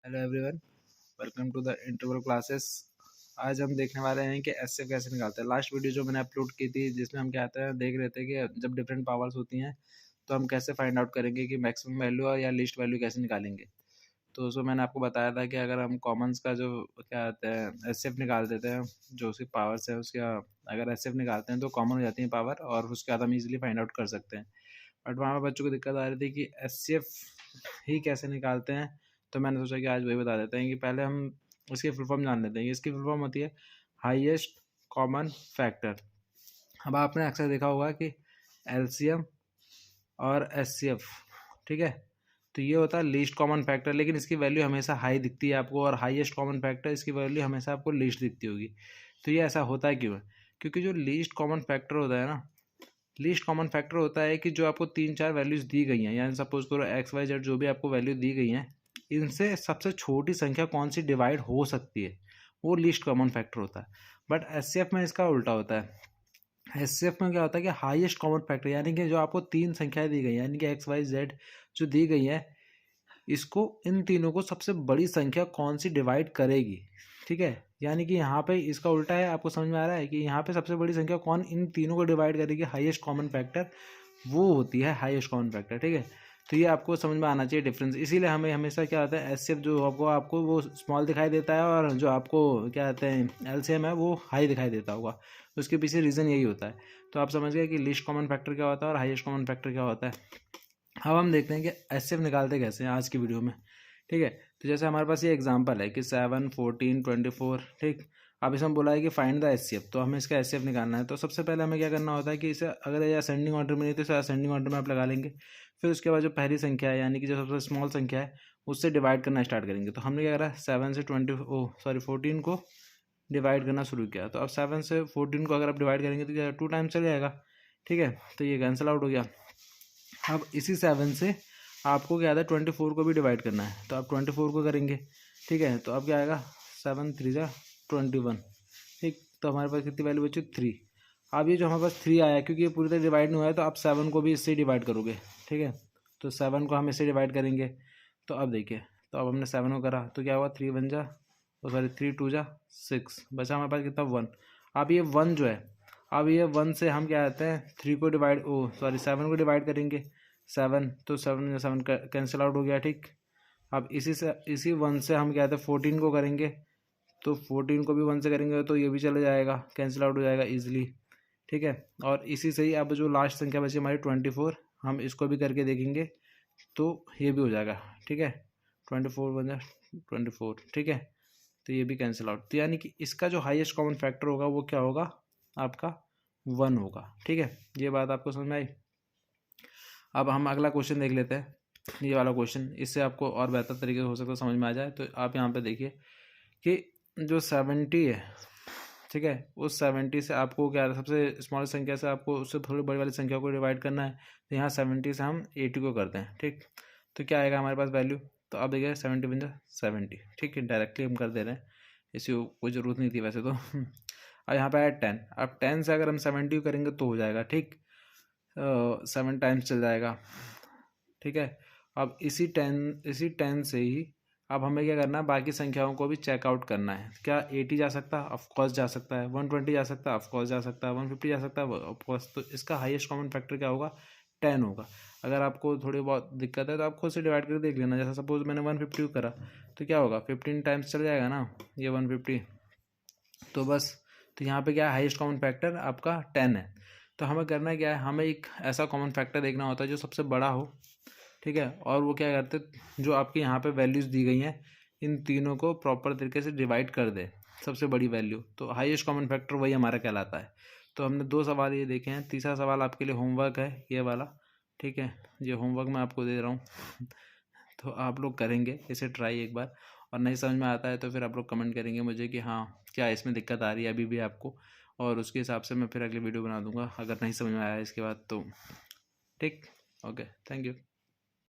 Hello everyone, welcome to the interval classes. आज हम देखने वाले हैं कि एसएफ कैसे निकालते हैं। लास्ट वीडियो जो मैंने अपलोड की थी जिसमें हम क्या आता है देख रहे थे कि जब डिफरेंट पावर्स होती हैं तो हम कैसे फाइंड आउट करेंगे कि मैक्सिमम वैल्यू या लीस्ट वैल्यू कैसे निकालेंगे। तो उसमें मैंने आपको बताया था कि अगर हम कॉमन्स का जो क्या आता है एसएफ निकाल देते हैं, जो उसकी पावर्स है उसका अगर एसएफ निकालते हैं तो कॉमन हो जाती है पावर और उसके बाद हम इजीली फाइंड आउट कर सकते हैं। बट वहाँ पर बच्चों को दिक्कत आ रही थी कि एचसीएफ ही कैसे निकालते हैं। तो मैंने सोचा कि आज वही बता देते हैं कि पहले हम इसकी फुल फॉर्म जान लेते हैं। इसकी फुल फॉर्म होती है हाईएस्ट कॉमन फैक्टर। अब आपने अक्सर देखा होगा कि एलसीएम और एचसीएफ, ठीक है, तो ये होता है लीस्ट कॉमन फैक्टर, लेकिन इसकी वैल्यू हमेशा हाई दिखती है आपको, और हाईएस्ट कॉमन फैक्टर इसकी वैल्यू हमेशा आपको लीस्ट दिखती होगी। तो ये ऐसा होता है क्यों है? क्योंकि जो लीस्ट कॉमन फैक्टर होता है ना, लीस्ट कॉमन फैक्टर होता है कि जो आपको 3-4 वैल्यूज़ दी गई हैं, यानी सपोज करो एक्स वाई जेड जो भी आपको वैल्यू दी गई हैं, इनसे सबसे छोटी संख्या कौन सी डिवाइड हो सकती है, वो लीस्ट कॉमन फैक्टर होता है। बट एचसीएफ में इसका उल्टा होता है। एचसीएफ में क्या होता है कि हाईएस्ट कॉमन फैक्टर, यानी कि जो आपको 3 संख्याएं दी गई हैं, यानी कि एक्स वाई जेड जो दी गई है, इसको इन तीनों को सबसे बड़ी संख्या कौन सी डिवाइड करेगी, ठीक है। यानी कि यहाँ पे इसका उल्टा है। आपको समझ में आ रहा है कि यहाँ पे सबसे बड़ी संख्या कौन इन तीनों को डिवाइड करेगी, हाईएस्ट कॉमन फैक्टर, वो होती है हाईएस्ट कॉमन फैक्टर, ठीक है। तो ये आपको समझ में आना चाहिए डिफरेंस। इसीलिए हमें हमेशा क्या होता है एचसीएफ जो आपको वो स्मॉल दिखाई देता है, और जो आपको क्या कहते हैं एलसीएम है वो हाई दिखाई देता होगा। उसके पीछे रीज़न यही होता है। तो आप समझ गए कि लीस्ट कॉमन फैक्टर क्या होता है और हाईएस्ट कॉमन फैक्टर क्या होता है। अब हम देखते हैं कि एचसीएफ निकालते कैसे हैं आज की वीडियो में, ठीक है। तो जैसे हमारे पास ये एग्जांपल है कि 7, 14, 24, ठीक। अब इसमें बोला है कि फाइंड द एचसीएफ, तो हमें इसका एचसीएफ निकालना है। तो सबसे पहले हमें क्या करना होता है कि इसे अगर ये असेंडिंग ऑर्डर में नहीं तो इसे असेंडिंग ऑर्डर में आप लगा लेंगे। फिर उसके बाद जो पहली संख्या है, यानी कि जो सबसे स्मॉल संख्या है, उससे डिवाइड करना स्टार्ट करेंगे। तो हमने क्या करा, 7 से 14 को डिवाइड करना शुरू किया। तो अब 7 से 14 को अगर आप डिवाइड करेंगे तो क्या 2 टाइम्स चल जाएगा, ठीक है। तो ये कैंसिल आउट हो गया। अब इसी 7 से आपको क्या आता है 24 को भी डिवाइड करना है। तो आप 24 को करेंगे, ठीक है। तो अब क्या आएगा 7 3 जा 21, ठीक। तो हमारे पास कितनी वैल्यू बची 3। अब ये जो हमारे पास 3 आया, क्योंकि ये पूरी तरह डिवाइड नहीं हुआ है, तो आप 7 को भी इससे डिवाइड करोगे, ठीक है। तो 7 को हम इससे डिवाइड करेंगे। तो अब देखिए, तो अब हमने 7 को करा तो क्या हुआ 3 1 जा, और सॉरी 3 2 जा 6, बचा हमारे पास कितना 1। अब ये 1 जो है, अब ये 1 से हम क्या कहते हैं 3 को डिवाइड 7 को डिवाइड करेंगे। 7 तो 7 7 कैंसिल आउट हो गया, ठीक। अब इसी 1 से हम क्या कहते हैं 14 को करेंगे। तो 14 को भी 1 से करेंगे तो ये भी चला जाएगा, कैंसिल आउट हो जाएगा ईजिली, ठीक है। और इसी से ही अब जो लास्ट संख्या बची हमारी 24, हम इसको भी करके देखेंगे तो ये भी हो जाएगा, ठीक है। 24 1 जा 24, ठीक है। तो ये भी कैंसिल आउट। तो यानी कि इसका जो हाईएस्ट कॉमन फैक्टर होगा वो क्या होगा, आपका 1 होगा, ठीक है। ये बात आपको समझ में आई। अब हम अगला क्वेश्चन देख लेते हैं, ये वाला क्वेश्चन, इससे आपको और बेहतर तरीके से हो सकता है समझ में आ जाए। तो आप यहाँ पे देखिए कि जो 70 है, ठीक है, उस 70 से आपको क्या सबसे स्मॉल संख्या से आपको उससे थोड़ी बड़ी वाली संख्या को डिवाइड करना है। तो यहाँ 70 से हम 80 को करते हैं, ठीक। तो क्या आएगा हमारे पास वैल्यू, तो अब देखिए 70 बन जाए 70, ठीक है। डायरेक्टली हम कर दे रहे हैं, इसी कोई ज़रूरत नहीं थी वैसे तो। अब यहाँ पे आया 10। अब 10 से अगर हम 70 करेंगे तो हो जाएगा, ठीक। 7 टाइम्स चल जाएगा, ठीक है। अब इसी 10 से ही अब हमें क्या करना है, बाकी संख्याओं को भी चेकआउट करना है। क्या 80 जा सकता है, ऑफकोर्स जा सकता है। 120 जा सकता है, ऑफकोर्स जा सकता है। 150 जा सकता है, ऑफकोर्स। तो इसका हाईएस्ट कॉमन फैक्टर क्या होगा, 10 होगा। अगर आपको थोड़ी बहुत दिक्कत है तो आप खुद से डिवाइड करके देख लेना। जैसा सपोज मैंने 150 करा तो क्या होगा 15 टाइम्स चल जाएगा ना ये 150। तो बस, तो यहाँ पे क्या है हाईएस्ट कॉमन फैक्टर आपका 10 है। तो हमें करना क्या है, हमें एक ऐसा कॉमन फैक्टर देखना होता है जो सबसे बड़ा हो, ठीक है। और वो क्या करते, जो आपके यहाँ पे वैल्यूज़ दी गई हैं इन तीनों को प्रॉपर तरीके से डिवाइड कर दे सबसे बड़ी वैल्यू। तो हाईएस्ट कॉमन फैक्टर वही हमारा कहलाता है। तो हमने 2 सवाल ये देखे हैं। तीसरा सवाल आपके लिए होमवर्क है ये वाला, ठीक है। ये होमवर्क मैं आपको दे रहा हूँ। तो आप लोग करेंगे इसे ट्राई एक बार, और नहीं समझ में आता है तो फिर आप लोग कमेंट करेंगे मुझे कि हाँ क्या इसमें दिक्कत आ रही है अभी भी आपको, और उसके हिसाब से मैं फिर अगली वीडियो बना दूंगा अगर नहीं समझ में आया इसके बाद तो, ठीक। Okay, thank you.